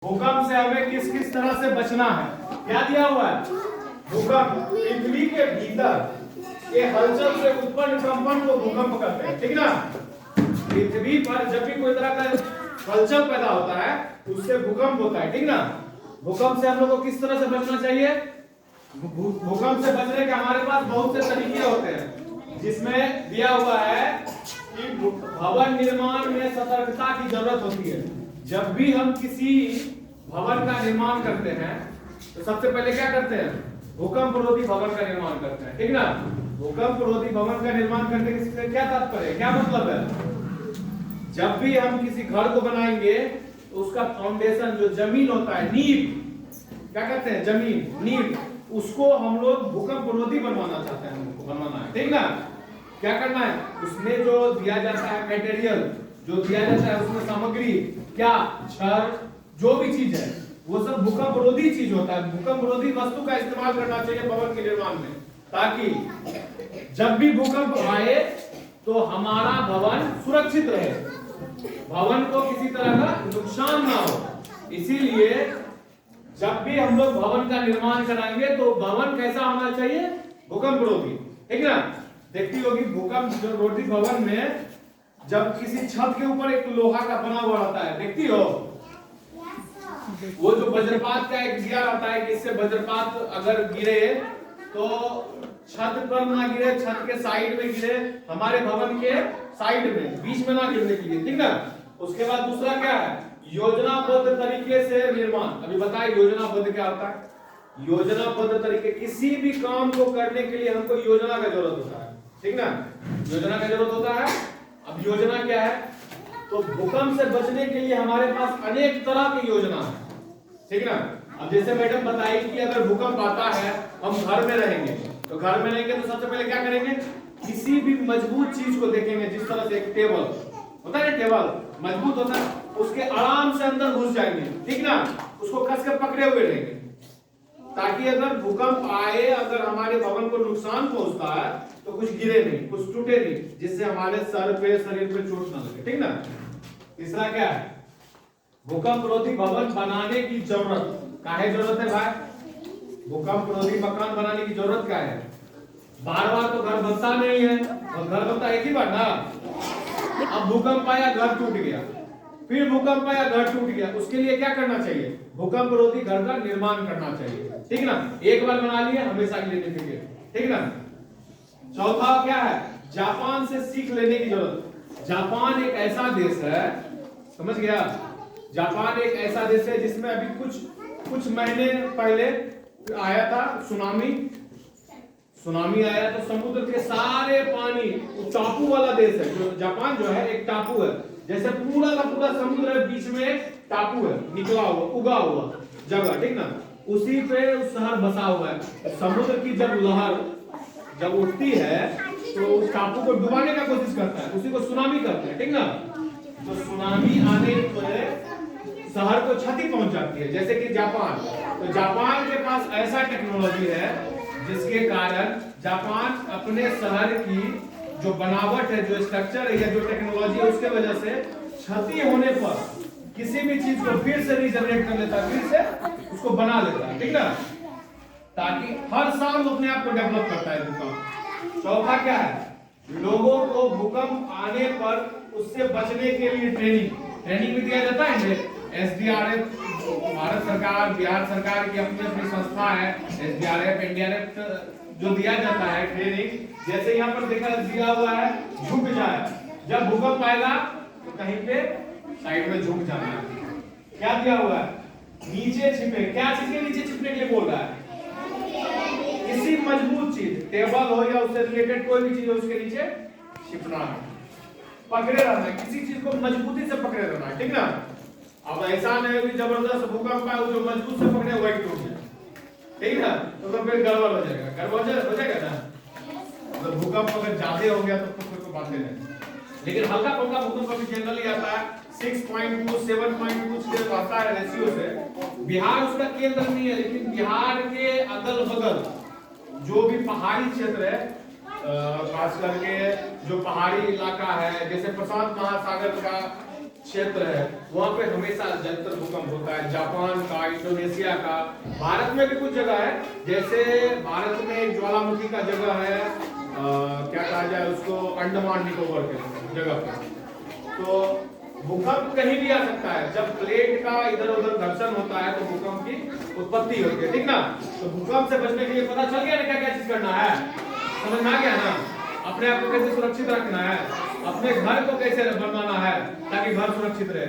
भूकंप से हमें किस किस तरह से बचना है, क्या दिया हुआ है? भूकंप पृथ्वी के भीतर के हलचल से उत्पन्न कंपन को भूकंप कहते हैं, ठीक ना। पृथ्वी पर जब भी कोई तरह का हलचल पैदा होता है उससे भूकंप होता है, ठीक ना। भूकंप से हम लोग को किस तरह से बचना चाहिए? भूकंप से बचने के हमारे पास बहुत से तरीके होते हैं, जिसमें दिया हुआ है कि भवन निर्माण में सतर्कता की जरूरत होती है। जब भी हम किसी भवन का निर्माण करते हैं तो सबसे पहले क्या करते हैं? भूकंप रोधी भवन का निर्माण करते हैं, ठीक ना। भूकंप रोधी भवन का निर्माण करने से क्या तात्पर्य, क्या मतलब है? जब भी हम किसी घर को बनाएंगे तो उसका फाउंडेशन जो जमीन होता है, नींव क्या कहते हैं, जमीन नींव, उसको हम लोग भूकंप रोधी बनवाना चाहते हैं, हमको बनवाना है, ठीक ना। क्या करना है? उसमें जो दिया जाता है मटेरियल, जो दिया जाता है उसमें सामग्री, क्या छड़, जो भी चीज है वो सब भूकंप रोधी चीज होता है। भूकंप रोधी वस्तु का इस्तेमाल करना चाहिए भवन के निर्माण में, ताकि जब भी भूकंप आए तो हमारा भवन सुरक्षित रहे, भवन को किसी तरह का नुकसान ना हो। इसीलिए जब भी हम लोग भवन का निर्माण कराएंगे तो भवन कैसा होना चाहिए? भूकंप रोधी, ठीक ना। देखती होगी भूकंप जो रोधी भवन में जब किसी छत के ऊपर एक लोहा का बना हुआ रहता है, देखती हो, वो जो वज्रपात का एक दिया रहता है कि इससे वज्रपात अगर गिरे तो छत पर ना गिरे, छत के साइड में गिरे, हमारे भवन के साइड में, बीच में ना गिरने के लिए, ठीक ना। उसके बाद दूसरा क्या है? योजनाबद्ध तरीके से निर्माण। अभी बताए योजनाबद्ध क्या होता है? योजनाबद्ध तरीके, किसी भी काम को करने के लिए हमको योजना का जरूरत होता है, ठीक ना। योजना का जरूरत होता है। अब योजना क्या है? तो भूकंप से बचने के लिए हमारे पास अनेक तरह की योजना है, ठीक ना। अब जैसे मैडम बताई कि अगर भूकंप आता है, हम घर में रहेंगे, तो घर में रहेंगे तो सबसे पहले क्या करेंगे? किसी भी मजबूत चीज को देखेंगे, जिस तरह से एक टेबल होता है ना, टेबल मजबूत होता है, उसके आराम से अंदर घुस जाएंगे, ठीक ना। उसको कस के पकड़े हुए रहेंगे, ताकि अगर भूकंप आए, अगर हमारे भवन को नुकसान पहुंचता है तो कुछ गिरे नहीं, कुछ टूटे नहीं, जिससे हमारे सर पे, शरीर पे चोट ना लगे, ठीक ना। तीसरा क्या है? भूकंप रोधी भवन बनाने की जरूरत। काहे जरूरत है भाई? भूकंप रोधी मकान बनाने की जरूरत क्या है? बार बार तो घर बनता नहीं है, और घर बनता एक ही बार ना। अब भूकंप आया, घर टूट गया, फिर भूकंप आया, घर टूट गया, उसके लिए क्या करना चाहिए? भूकंप रोधी घर का निर्माण करना चाहिए, ठीक ना। एक बार बना लिए, हमेशा के लिए नहीं, ठीक ना। चौथा क्या है? जापान से सीख लेने की जरूरत। जापान एक ऐसा देश है, समझ गया, जापान एक ऐसा देश है जिसमें अभी कुछ महीने पहले आया था सुनामी आया, तो समुद्र के सारे पानी, टापू वाला देश है जो जापान, जो है एक टापू है, जैसे पूरा का पूरा समुद्र है, बीच में एक टापू है, निकला हुआ, उगा हुआ जगह, ठीक ना। उसी पे उस शहर बसा हुआ है। समुद्र की जब लहर जब उठती है तो उस टापू को डुबाने का कोशिश करता है, उसी को सुनामी कहते हैं, ठीक ना। तो सुनामी आने पर शहर को क्षति पहुंच जाती है, जैसे कि जापान। तो जापान के पास ऐसा टेक्नोलॉजी है जिसके कारण जापान अपने शहर की जो बनावट है, जो स्ट्रक्चर है या जो टेक्नोलॉजी है, उसके वजह से क्षति होने पर किसी भी चीज को फिर से रीजनरेट कर लेता है, फिर से उसको बना लेता है, ठीक ना, ताकि हर साल वो अपने आप को डेवलप करता है भूकंप। चौथा क्या है? लोगों को भूकंप आने पर उससे बचने के लिए ट्रेनिंग भी दिया जाता है। एसडीआरएफ, भारत सरकार, बिहार सरकार की अपनी अपनी संस्था है, एसडीआरएफ, एनडीआरएफ, जो दिया जाता है ट्रेनिंग। जैसे यहाँ पर देखा दिया हुआ है, झुक जाए, जब भूकंप आएगा तो कहीं पे साइड में झुक जाना है। क्या दिया हुआ है? नीचे छिपे। क्या चीज के नीचे छिपने के लिए बोल रहा है? किसी मजबूत चीज, टेबल हो या उससे रिलेटेड कोई भी चीज हो, उसके नीचे छिपना है, पकड़े रहना है, किसी चीज को मजबूती से पकड़े रहना है, ठीक ना। अब ऐसा नहीं कि जबरदस्त भूकंप आए, जो मजबूत से पकड़े वही टूट जाए, ठीक ना, तो फिर गड़बड़ हो जाएगा, हो जाएगा ना। तो भूकंप अगर ज्यादा हो गया तो कोई बात नहीं, लेकिन हल्का फुल्का भूकंप अभी जनरली आता है 6.2 7.2 से आता है रेशियो से। बिहार उसका केंद्र नहीं है, लेकिन बिहार के अगल बगल जो भी पहाड़ी क्षेत्र है, खास करके जो पहाड़ी इलाका है, जैसे प्रशांत महासागर का क्षेत्र है वहां पे हमेशा जलतर भूकंप होता है। जापान का, इंडोनेशिया का, भारत में भी कुछ जगह है, जैसे भारत में एक ज्वालामुखी का जगह है, क्या कहा जाए उसको, अंडमान निकोबार के जगह पे। तो भूकंप कहीं भी आ सकता है। जब प्लेट का इधर उधर घर्षण होता है तो भूकंप की उत्पत्ति होती है, ठीक ना। तो भूकंप से बचने के लिए पता चल गया ना क्या क्या चीज करना है, समझ में आ गया ना। अपने आप को कैसे सुरक्षित रखना है, अपने घर को कैसे बनाना है ताकि घर सुरक्षित रहे।